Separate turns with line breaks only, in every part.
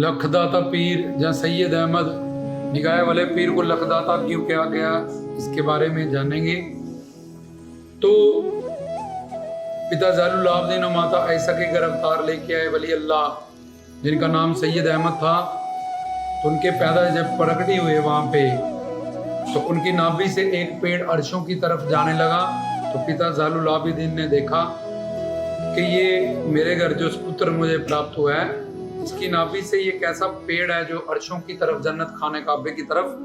लखदाता पीर जहाँ सैयद अहमद निगाह वाले पीर को लखदाता क्यों कहा गया, इसके बारे में जानेंगे। तो पिता ज़ैनुल आबिदीन और माता आयशा के गिरफ्तार लेके आए वली अल्लाह जिनका नाम सैयद अहमद था। तो उनके पैदा जब प्रकटी हुए वहाँ पे, तो उनकी नाभि से एक पेड़ अर्शों की तरफ जाने लगा। तो पिता ज़ैनुल आबिदीन ने देखा कि ये मेरे घर जो पुत्र मुझे प्राप्त हुआ है, इसकी नाभि से ये कैसा पेड़ है जो अर्शों की तरफ, जन्नत खाने काबे की तरफ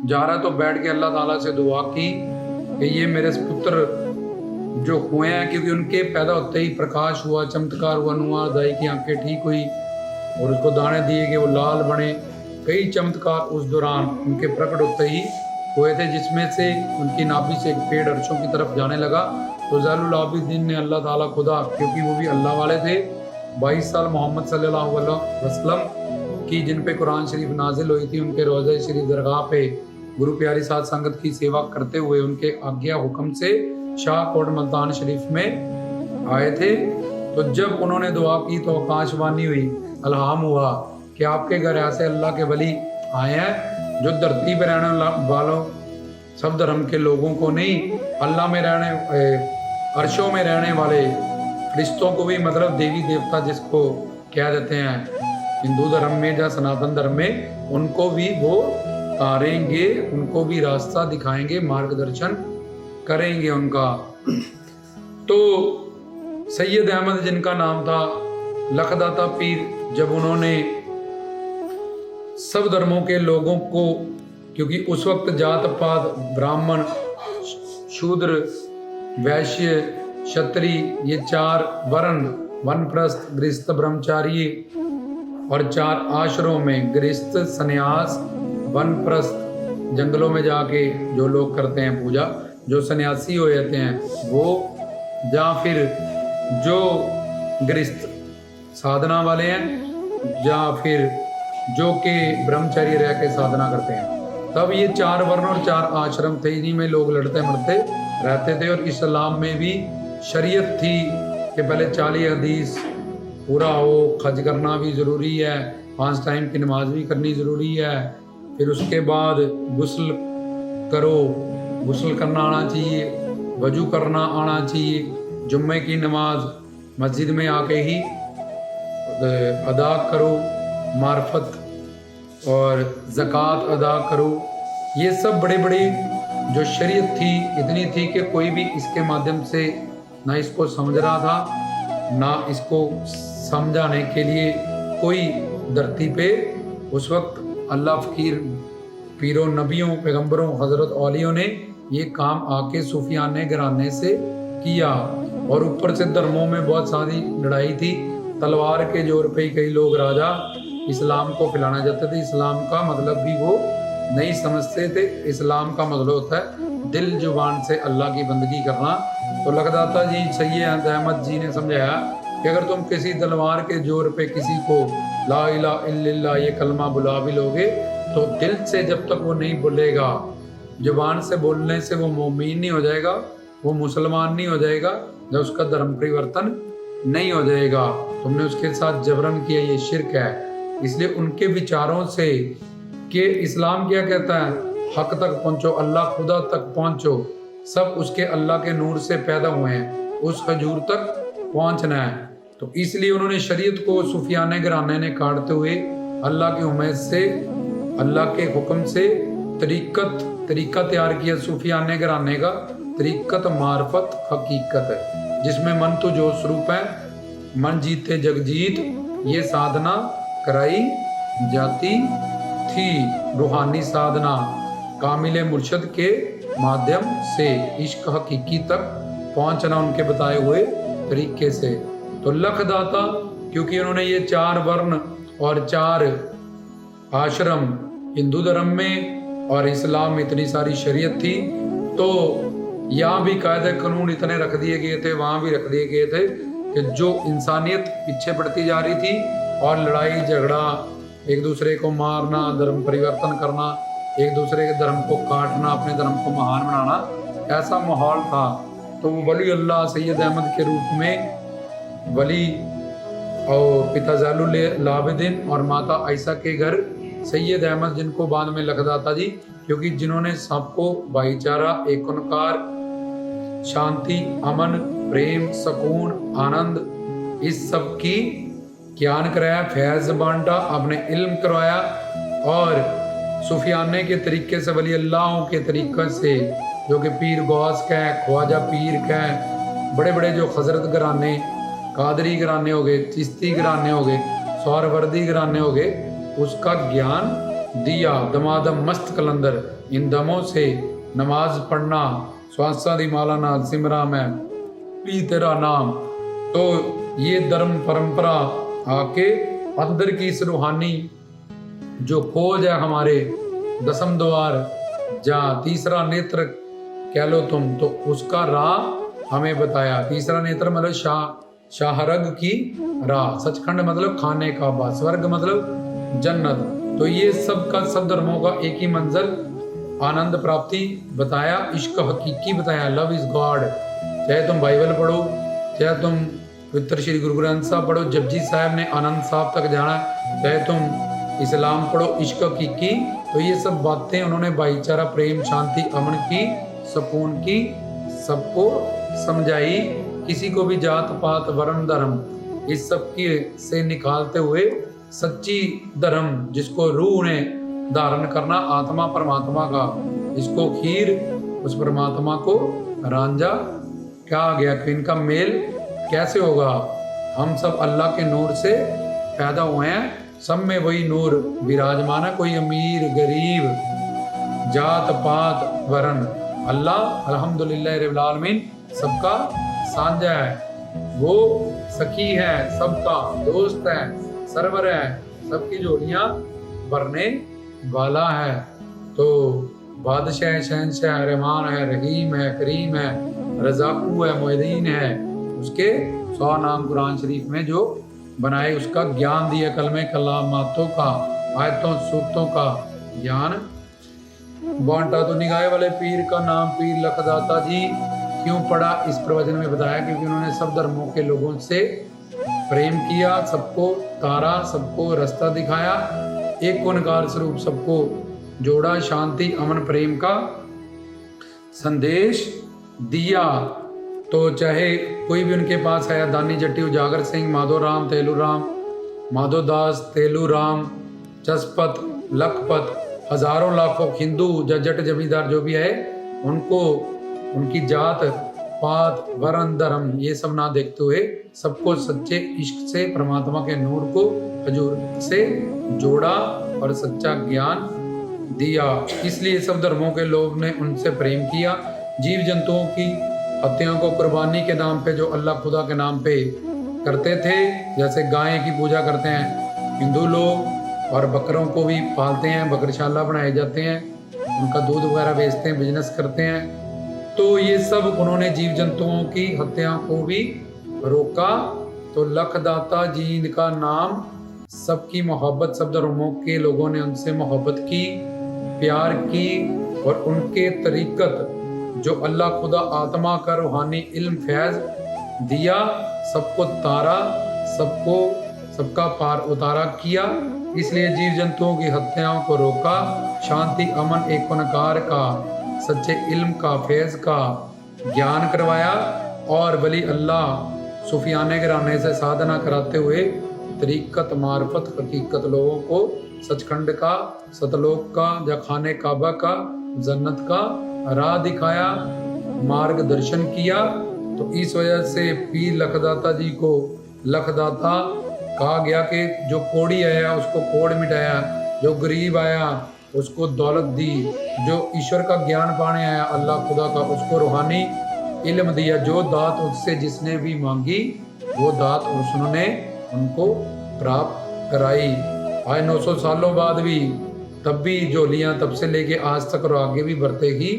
जा रहा है। तो बैठ के अल्लाह ताला से दुआ की कि ये मेरे पुत्र जो हुए हैं, क्योंकि उनके पैदा होते ही प्रकाश हुआ, चमत्कार हुआ, नुआ दाई की आंखें ठीक हुई और उसको दाने दिए कि वो लाल बने। कई चमत्कार उस दौरान उनके प्रकट होते ही हुए थे, जिसमें से उनकी नाभि से एक पेड़ अर्शों की तरफ जाने लगा। तो ज़ैनुल आबिदीन ने अल्लाह ताला खुदा, क्योंकि वो भी अल्लाह वाले थे, 22 साल मोहम्मद सल्लल्लाहु अलैहि वसल्लम की जिन पे कुरान शरीफ नाजिल हुई थी, उनके रोज़ा शरीफ दरगाह पे गुरु प्यारी साध संगत की सेवा करते हुए उनके आज्ञा हुक्म से शाहकोट मुल्तान शरीफ में आए थे। तो जब उन्होंने दुआ की तो आकाशवाणी हुई, अलहाम हुआ कि आपके घर ऐसे अल्लाह के वली आए हैं जो धरती पर रहने वालों सब धर्म के लोगों को नहीं, अल्लाह में रहने, अर्शों में रहने वाले फरिश्तों को भी, मतलब देवी देवता जिसको कह देते हैं हिंदू धर्म में या सनातन धर्म में, उनको भी वो तारेंगे, उनको भी रास्ता दिखाएंगे, मार्गदर्शन करेंगे उनका। तो सैयद अहमद जिनका नाम था, लखदाता पीर, जब उन्होंने सब धर्मों के लोगों को, क्योंकि उस वक्त जात पात, ब्राह्मण, शूद्र, वैश्य, क्षत्रिय, ये 4 वर्ण, वनप्रस्थ, गृहस्थ, ब्रह्मचारी और 4 आश्रमों में, गृहस्थ, सन्यास, वनप्रस्थ, जंगलों में जाके जो लोग करते हैं पूजा, जो सन्यासी हो जाते हैं वो, या फिर जो गृहस्थ साधना वाले हैं, या फिर जो के ब्रह्मचर्य रह के साधना करते हैं। तब ये 4 वर्ण और 4 आश्रम थे, इन्हीं में लोग लड़ते मरते रहते थे। और इस्लाम में भी शरीयत थी कि पहले 40 हदीस पूरा हो, खज करना भी ज़रूरी है, 5 टाइम की नमाज भी करनी ज़रूरी है, फिर उसके बाद गुस्ल करो, गुस्ल करना आना चाहिए, वजू करना आना चाहिए, जुम्मे की नमाज मस्जिद में आके ही अदा करो, मार्फत और ज़कात अदा करो। ये सब बड़े बड़े जो शरीयत थी, इतनी थी कि कोई भी इसके माध्यम से ना इसको समझ रहा था, ना इसको समझाने के लिए कोई धरती पे उस वक्त अल्लाह फ़कीर पीरों, नबियों, पैगंबरों, हज़रत औलियों ने ये काम आके सूफियाने घराने से किया। और ऊपर से धर्मों में बहुत सारी लड़ाई थी, तलवार के जोर पे ही कई लोग राजा इस्लाम को फैलाना चाहते थे। इस्लाम का मतलब भी वो नहीं समझते थे। इस्लाम का मतलब होता है दिल जुबान से अल्लाह की बंदगी करना। तो लखदाता जी, सैयद अहमद जी ने समझाया कि अगर तुम किसी तलवार के जोर पे किसी को ला इलाहा इल्लल्लाह ये कलमा बुला भी लोगे, तो दिल से जब तक वो नहीं बोलेगा, जुबान से बोलने से वो मोमीन नहीं हो जाएगा, वो मुसलमान नहीं हो जाएगा, जब उसका धर्म परिवर्तन नहीं हो जाएगा। तुमने उसके साथ जबरन किया, ये शिर्क है। इसलिए उनके विचारों से कि इस्लाम क्या कहता है, हक तक पहुँचो, अल्लाह खुदा तक पहुँचो, सब उसके अल्लाह के नूर से पैदा हुए हैं, उस हजूर तक पहुँचना है। तो इसलिए उन्होंने शरीयत को सूफियाने घराने ने काटते हुए अल्लाह की उम्मीद से, अल्लाह के हुक्म से तरीका तैयार किया। सूफियाने घराने का तरीकत मार्फत हकीकत है, जिसमें मन तो जो स्वरूप है, मन जीते जगजीत, ये साधना कराई जाती थी। रूहानी साधना कामिल मुर्शद के माध्यम से इश्क हकीकी तक पहुंचना उनके बताए हुए तरीके से। तो लखदाता, क्योंकि उन्होंने ये 4 वर्ण और 4 आश्रम, हिंदू धर्म में और इस्लाम में इतनी सारी शरीयत थी, तो यहाँ भी कायदे कानून इतने रख दिए गए थे, वहाँ भी रख दिए गए थे कि जो इंसानियत पीछे बढ़ती जा रही थी और लड़ाई झगड़ा, एक दूसरे को मारना, धर्म परिवर्तन करना, एक दूसरे के धर्म को काटना, अपने धर्म को महान बनाना, ऐसा माहौल था। तो वो वली अल्लाह सैयद अहमद के रूप में वली और पिता जैनुल लाबिदीन और माता आयशा के घर सैयद अहमद, जिनको बाद में लखदाता जी, क्योंकि जिन्होंने सबको भाईचारा, एकोनकार, शांति, अमन, प्रेम, सुकून, आनंद, इस सब की ज्ञान कराया, फैज़ बांटा, अपने इल्म करवाया और सूफियाने के तरीके से, वली अल्लाहों के तरीके से, जो कि पीर गौस का है, ख्वाजा पीर का है, बड़े बड़े जो हजरत घराने, कादरी घराने हो गए, चिश्ती घराने हो गए, सौरवर्दी घराने हो गए, उसका ज्ञान दिया। दमादम मस्त कलंदर, इन दमों से नमाज पढ़ना, स्वासा दी माला नाल सिमरा में पी तेरा नाम। तो ये धर्म परंपरा आके अंदर की इस रूहानी जो खोज है हमारे दसम द्वार, जहाँ तीसरा नेत्र कह लो तुम, तो उसका राह हमें बताया। तीसरा नेत्र मतलब शाहरग की राह, सचखंड मतलब खाने का बा, स्वर्ग मतलब जन्नत। तो ये सब का सब धर्मों का एक ही मंजिल, आनंद प्राप्ति बताया, इश्क हकीकी बताया, लव इज गॉड। चाहे तुम बाइबल पढ़ो, चाहे तुम पवित्र श्री गुरु ग्रंथ साहब पढ़ो, जपजी साहब ने आनंद साहब तक जाना, चाहे तुम इस्लाम पढ़ो, इश्क हकीकी, तो ये सब बातें उन्होंने भाईचारा, प्रेम, शांति, अमन की, सुकून की, सबको समझाई। किसी को भी जात पात वर्ण धर्म इस सब की से निकालते हुए सच्ची धर्म, जिसको रूह ने धारण करना, आत्मा परमात्मा का, इसको खीर उस परमात्मा को रांझा कहा गया कि इनका मेल कैसे होगा। हम सब अल्लाह के नूर से पैदा हुए हैं, सब में वही नूर विराजमान है, कोई अमीर गरीब जात पात वर्ण, अल्लाह अल्हम्दुलिल्लाह रब्बिल आलमीन सबका साझा है, वो सखी है, सबका दोस्त है, सरवर है, सबकी जोड़ियां भरने वाला है। तो बादशाह है, शहनशाह, रहमान है, रहीम है, करीम है, रज़ाकू है, मुइदीन है, उसके 100 नाम कुरान शरीफ में जो बनाए, उसका ज्ञान दिया, कलमे कलामातों का, आयतों सूरतों का ज्ञान बांटा। तो निगाहे वाले पीर का नाम पीर लखदाता जी क्यों पड़ा, इस प्रवचन में बताया, क्योंकि उन्होंने सब धर्मों के लोगों से प्रेम किया, सबको तारा, सबको रास्ता दिखाया, एक ओंकार स्वरूप सबको जोड़ा, शांति, अमन, प्रेम का संदेश दिया। तो चाहे कोई भी उनके पास आया, दानी जट्टी, उजागर सिंह, माधोराम, तेलूराम, माधोदास, तेलूराम, जसपत, लखपत, हजारों लाखों हिंदू जट जमींदार जो भी है, उनको उनकी जात पात वर्ण धर्म ये सब ना देखते हुए सबको सच्चे इश्क से परमात्मा के नूर को हजूर से जोड़ा और सच्चा ज्ञान दिया। इसलिए सब धर्मों के लोग ने उनसे प्रेम किया। जीव जंतुओं की हत्याओं को कुर्बानी के नाम पे जो अल्लाह खुदा के नाम पे करते थे, जैसे गाय की पूजा करते हैं हिंदू लोग, और बकरों को भी पालते हैं, बकरशाला बनाए जाते हैं, उनका दूध वगैरह बेचते हैं, बिजनेस करते हैं। तो ये सब उन्होंने जीव जंतुओं की हत्या को भी रोका। तो लखदाता जी इनका नाम, सबकी मोहब्बत, सब धर्मों के लोगों ने उनसे मोहब्बत की, प्यार की, और उनके तरीकत जो अल्लाह खुदा आत्मा का रूहानी इल्म फैज दिया, सबको तारा, सबको सबका पार उतारा किया। इसलिए जीव जंतुओं की हत्याओं को रोका, शांति, अमन, एकोनकार का, सच्चे इल्म का, फैज़ का ज्ञान करवाया, और वली अल्लाह सूफियाने घराने से साधना कराते हुए तरीक़त, मार्फत, हकीकत लोगों को सचखंड का, सतलोक का, या खाने काबा का, जन्नत का राह दिखाया, मार्गदर्शन किया। तो इस वजह से पीर लखदाता जी को लखदाता कहा गया कि जो कोड़ी आया उसको कोड़ मिटाया, जो गरीब आया उसको दौलत दी, जो ईश्वर का ज्ञान पाने आया अल्लाह खुदा का उसको रूहानी इल्म दिया। जो दात उससे जिसने भी मांगी वो दात उन्होंने उनको प्राप्त कराई। आज 900 सालों बाद भी तब भी झोलियाँ तब से लेके आज तक और आगे भी बढ़ते ही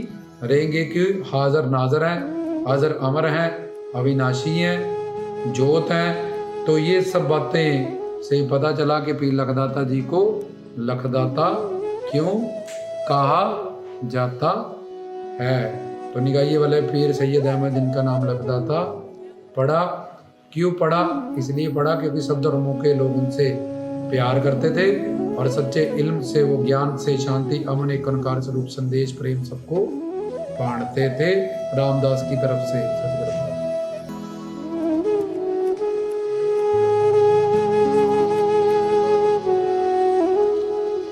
रहेंगे, कि हाजिर नाजर हैं, हाजिर अमर हैं, अविनाशी हैं, जोत हैं। तो ये सब बातें से पता चला कि पीर लखदाता जी को लखदाता क्यों कहा जाता है। तो निगाही वाले पीर सैयद अहमद, जिनका नाम लखदाता पड़ा, क्यों पढ़ा? इसलिए पढ़ा क्योंकि सब धर्मों के लोग उनसे प्यार करते थे और सच्चे इल्म से वो ज्ञान से शांति, अमन, एक कनकार स्वरूप संदेश, प्रेम सबको बांटते थे। रामदास की तरफ से।